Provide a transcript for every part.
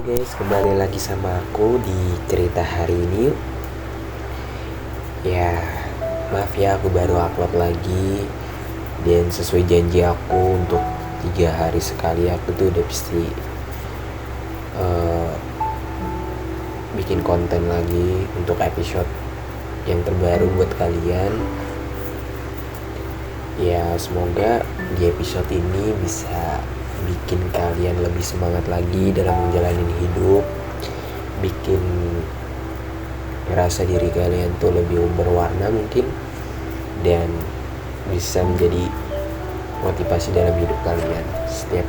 Guys, kembali lagi sama aku di cerita hari ini. Ya, maaf ya aku baru upload lagi. Dan sesuai janji aku untuk 3 hari sekali aku tuh udah pasti bikin konten lagi untuk episode yang terbaru buat kalian. Ya, semoga di episode ini bisa bikin kalian lebih semangat lagi dalam menjalani hidup, bikin ngerasa diri kalian tuh lebih berwarna mungkin, dan bisa menjadi motivasi dalam hidup kalian setiap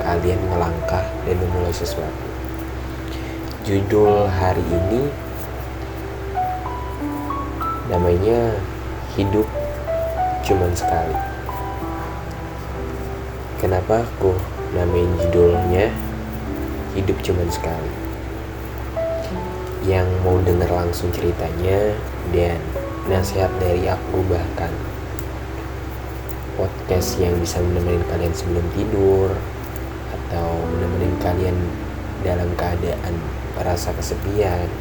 kalian melangkah dan memulai sesuatu. Judul hari ini namanya Hidup Cuman Sekali. Kenapa aku namain judulnya Hidup Cuman Sekali? Yang mau denger langsung ceritanya dan nasihat dari aku, bahkan podcast yang bisa menemani kalian sebelum tidur atau menemani kalian dalam keadaan merasa kesepian,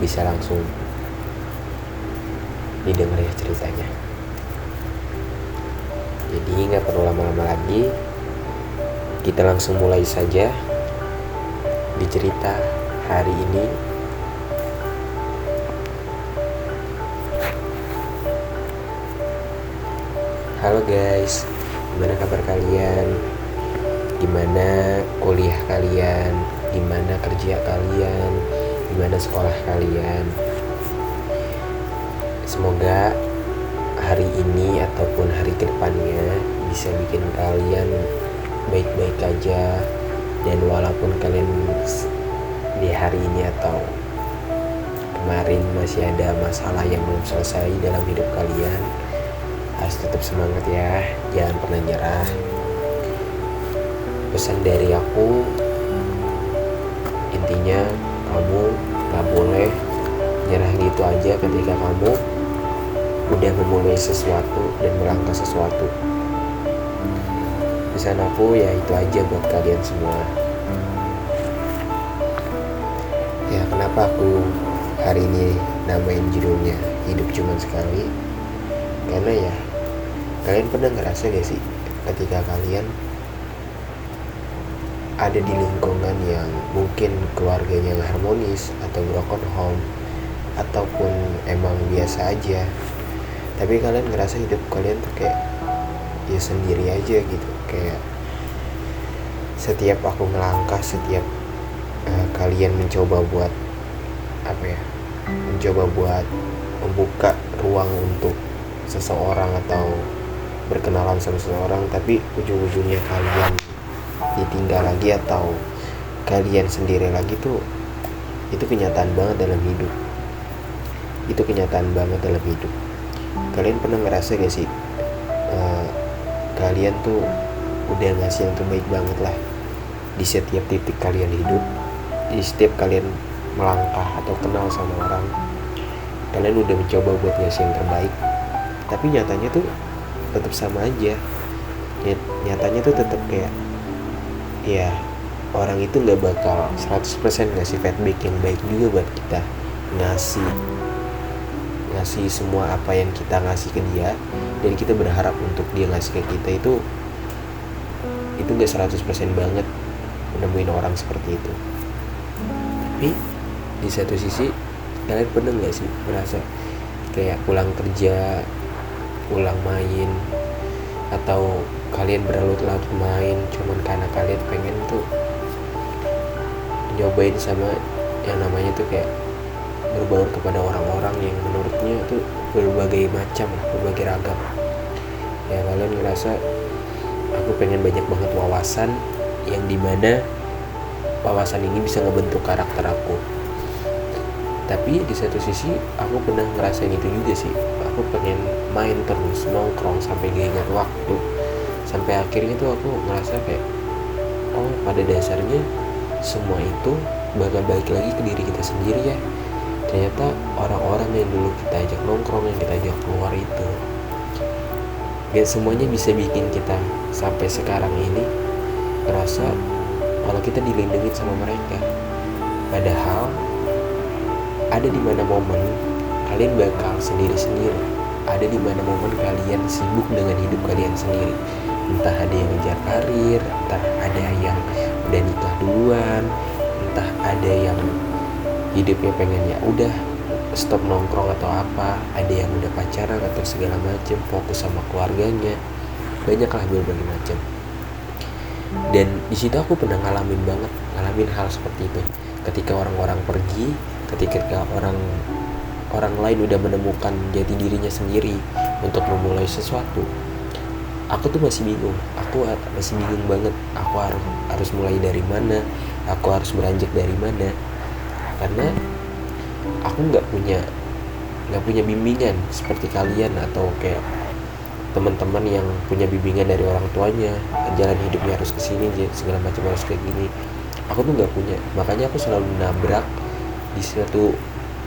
bisa langsung didengar ya ceritanya. Jadi gak perlu lama-lama lagi, kita langsung mulai saja di cerita hari ini. Halo guys, gimana kabar kalian? Gimana kuliah kalian? Gimana kerja kalian? Gimana sekolah kalian? Semoga hari ini ataupun hari kedepannya bisa bikin kalian baik-baik aja. Dan walaupun kalian di hari ini atau kemarin masih ada masalah yang belum selesai dalam hidup kalian, harus tetap semangat ya, jangan pernah nyerah. Pesan dari aku, intinya kamu gak boleh nyerah gitu aja ketika kamu udah memulai sesuatu dan melangkah sesuatu. Pesan aku ya itu aja buat kalian semua. Ya, kenapa aku hari ini namain judulnya Hidup Cuman Sekali? Karena ya, kalian pernah ngerasa gak sih ketika kalian ada di lingkungan yang mungkin keluarganya gak harmonis atau broken home, ataupun emang biasa aja, tapi kalian ngerasa hidup kalian tuh kayak ya sendiri aja gitu. Kayak setiap aku ngelangkah, setiap kalian mencoba buat mencoba buat membuka ruang untuk seseorang atau berkenalan sama seseorang, tapi ujung-ujungnya kalian ditinggal lagi atau kalian sendiri lagi tuh, itu kenyataan banget dalam hidup. Itu kenyataan banget dalam hidup. Kalian pernah ngerasa gak sih kalian tuh udah ngasih yang terbaik banget lah di setiap titik kalian hidup, di setiap kalian melangkah atau kenal sama orang, kalian udah mencoba buat ngasih yang terbaik, tapi nyatanya tuh tetap sama aja. Nyatanya tuh tetap kayak ya orang itu gak bakal 100% ngasih feedback yang baik juga buat kita. Ngasih semua apa yang kita ngasih ke dia, dan kita berharap untuk dia ngasih ke kita itu gak 100% banget menemuin orang seperti itu. Tapi di satu sisi, kalian pernah gak sih merasa kayak pulang kerja, pulang main, atau kalian berlarut-larut main cuman karena kalian pengen tuh nyobain sama yang namanya tuh kayak berbaur kepada orang-orang yang menurutnya tuh berbagai macam, berbagai ragam. Ya, kalian ngerasa aku pengen banyak banget wawasan, yang dimana wawasan ini bisa ngebentuk karakter aku. Tapi di satu sisi aku pernah ngerasain itu juga sih. Aku pengen main terus, nongkrong sampai gak ingat waktu, sampai akhirnya tuh aku ngerasa kayak pada dasarnya semua itu bakal balik lagi ke diri kita sendiri ya. Ternyata orang-orang yang dulu kita ajak nongkrong, yang kita ajak keluar itu gak semuanya bisa bikin kita sampai sekarang ini ngerasa kalau kita dilindungi sama mereka. Padahal ada di mana momen kalian bakal sendiri-sendiri, ada di mana momen kalian sibuk dengan hidup kalian sendiri. Entah ada yang ngejar karir, entah ada yang udah nikah duluan, entah ada yang hidupnya pengen ya udah stop nongkrong atau apa, ada yang udah pacaran atau segala macem, fokus sama keluarganya, banyak lah berbagai macam. Dan di situ aku pernah ngalamin hal seperti itu. Ketika orang-orang pergi, ketika orang lain udah menemukan jati dirinya sendiri untuk memulai sesuatu, aku tuh masih bingung. Aku masih bingung banget. Aku harus mulai dari mana? Aku harus beranjak dari mana? Karena aku nggak punya bimbingan seperti kalian atau kayak teman-teman yang punya bimbingan dari orang tuanya, jalan hidupnya harus kesini, segala macam harus kayak gini. Aku tuh nggak punya, makanya aku selalu nabrak di suatu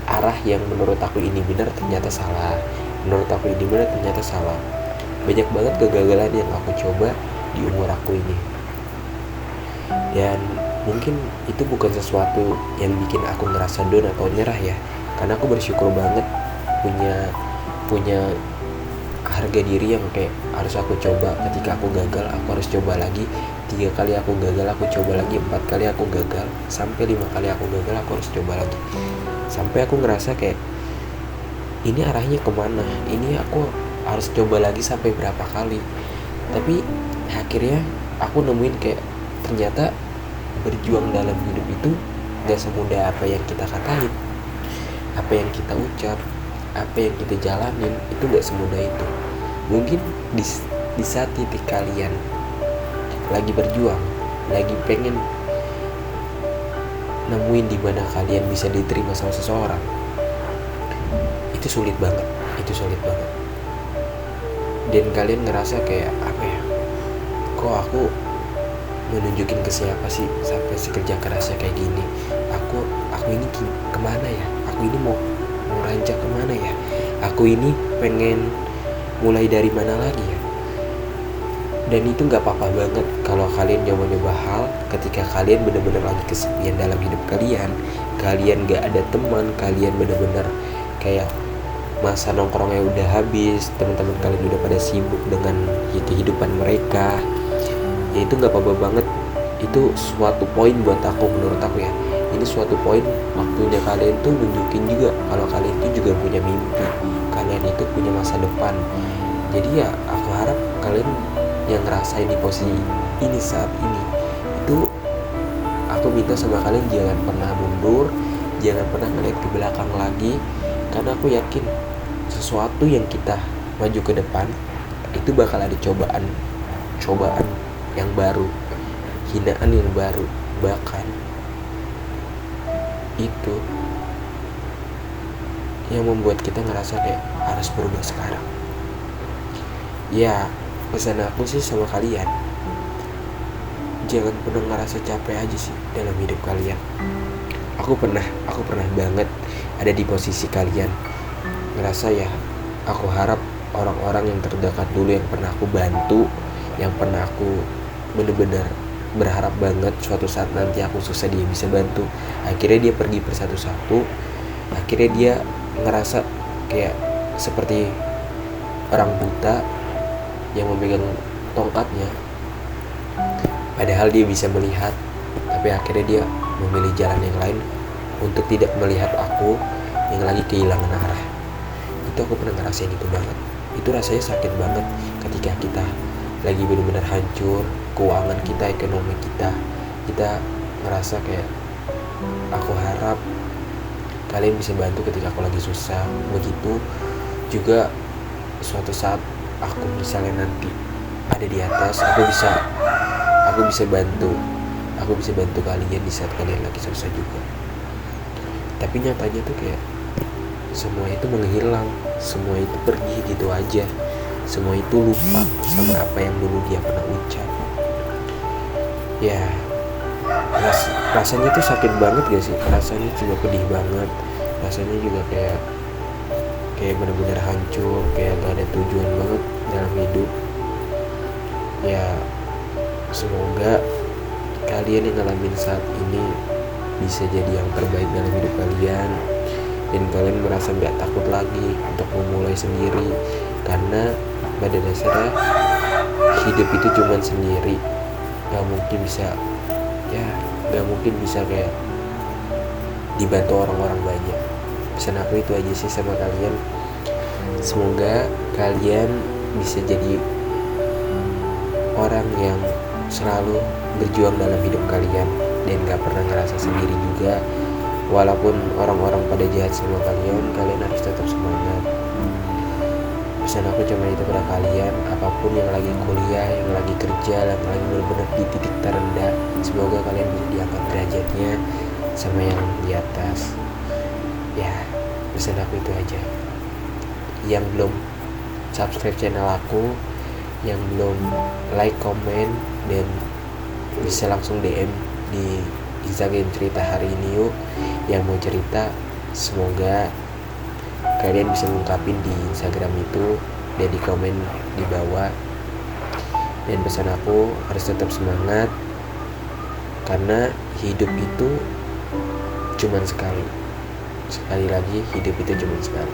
arah yang menurut aku ini benar ternyata salah, menurut aku ini benar ternyata salah. Banyak banget kegagalan yang aku coba di umur aku ini, dan mungkin itu bukan sesuatu yang bikin aku ngerasa down atau nyerah ya, karena aku bersyukur banget punya harga diri yang kayak harus aku coba. Ketika aku gagal, aku harus coba lagi. 3 kali aku gagal, aku coba lagi. 4 kali aku gagal, sampai 5 kali aku gagal, aku harus coba lagi. Sampai aku ngerasa kayak ini arahnya kemana, ini aku harus coba lagi sampai berapa kali. Tapi akhirnya aku nemuin kayak ternyata berjuang dalam hidup itu gak semudah apa yang kita katain, apa yang kita ucap, apa yang kita jalanin, itu gak semudah itu. Mungkin di saat titik kalian lagi berjuang, lagi pengen nemuin di mana kalian bisa diterima sama seseorang, itu sulit banget. Dan kalian ngerasa kayak apa ya, kok aku menunjukin ke siapa sih sampai sekerja kerasnya kayak gini, aku ini kemana ya, aku ini mau rancak kemana ya, aku ini pengen mulai dari mana lagi ya. Dan itu gak apa-apa banget kalau kalian nyoba-nyoba hal ketika kalian benar-benar lagi kesepian dalam hidup kalian gak ada teman, kalian benar-benar kayak masa nongkrongnya udah habis, teman-teman kalian udah pada sibuk dengan kehidupan mereka. Ya itu gak apa-apa banget. Itu suatu poin buat aku, menurut aku ya, ini suatu poin waktunya kalian tuh nunjukin juga kalau kalian tuh juga punya mimpi, kalian itu punya masa depan. Jadi ya aku harap kalian yang ngerasain di posisi ini saat ini, itu aku minta sama kalian jangan pernah mundur, jangan pernah ngeliat ke belakang lagi. Karena aku yakin sesuatu yang kita maju ke depan itu bakal ada cobaan yang baru, hinaan yang baru, bahkan itu yang membuat kita ngerasa kayak harus berubah sekarang. Ya, pesan aku sih sama kalian, jangan pernah ngerasa capek aja sih dalam hidup kalian. Aku pernah banget ada di posisi kalian, ngerasa ya, aku harap orang-orang yang terdekat dulu yang pernah aku bantu, yang pernah aku bener-bener berharap banget suatu saat nanti aku susah dia bisa bantu, akhirnya dia pergi persatu-satu. Akhirnya dia ngerasa kayak seperti orang buta yang memegang tongkatnya, padahal dia bisa melihat, tapi akhirnya dia memilih jalan yang lain untuk tidak melihat aku yang lagi kehilangan arah. Itu aku pernah ngerasain itu banget. Itu rasanya sakit banget ketika kita lagi benar-benar hancur, keuangan kita, ekonomi kita ngerasa kayak, aku harap kalian bisa bantu ketika aku lagi susah. Begitu juga suatu saat aku misalnya nanti ada di atas, aku bisa bantu kalian di saat kalian lagi susah juga. Tapi nyatanya tuh kayak semua itu menghilang, semua itu pergi gitu aja, semua itu lupa sama apa yang dulu dia pernah ucap. Ya, rasanya tuh sakit banget gak sih? Rasanya juga pedih banget, rasanya juga kayak benar-benar hancur, kayak gak ada tujuan banget dalam hidup. Ya, semoga kalian yang ngalamin saat ini bisa jadi yang terbaik dalam hidup kalian, dan kalian merasa gak takut lagi untuk memulai sendiri. Karena pada dasarnya hidup itu cuman sendiri, gak mungkin bisa kayak dibantu orang-orang banyak. Pesan aku itu aja sih sama kalian. Semoga kalian bisa jadi orang yang selalu berjuang dalam hidup kalian dan gak pernah ngerasa sendiri juga. Walaupun orang-orang pada jahat sama kalian, kalian harus tetap semangat. Pesan aku cuma itu pada kalian, apapun yang lagi kuliah, yang lagi kerja, yang lagi benar-benar di titik terendah, semoga kalian bisa diangkat derajatnya sama yang di atas. Ya, pesan aku itu aja. Yang belum subscribe channel aku, yang belum like, komen, dan bisa langsung DM di Instagram cerita hari ini yuk. Yang mau cerita, semoga kalian bisa ngungkapin di Instagram itu dan di komen di bawah. Dan pesan aku harus tetap semangat, karena hidup itu cuman sekali. Sekali lagi, hidup itu cuman sekali.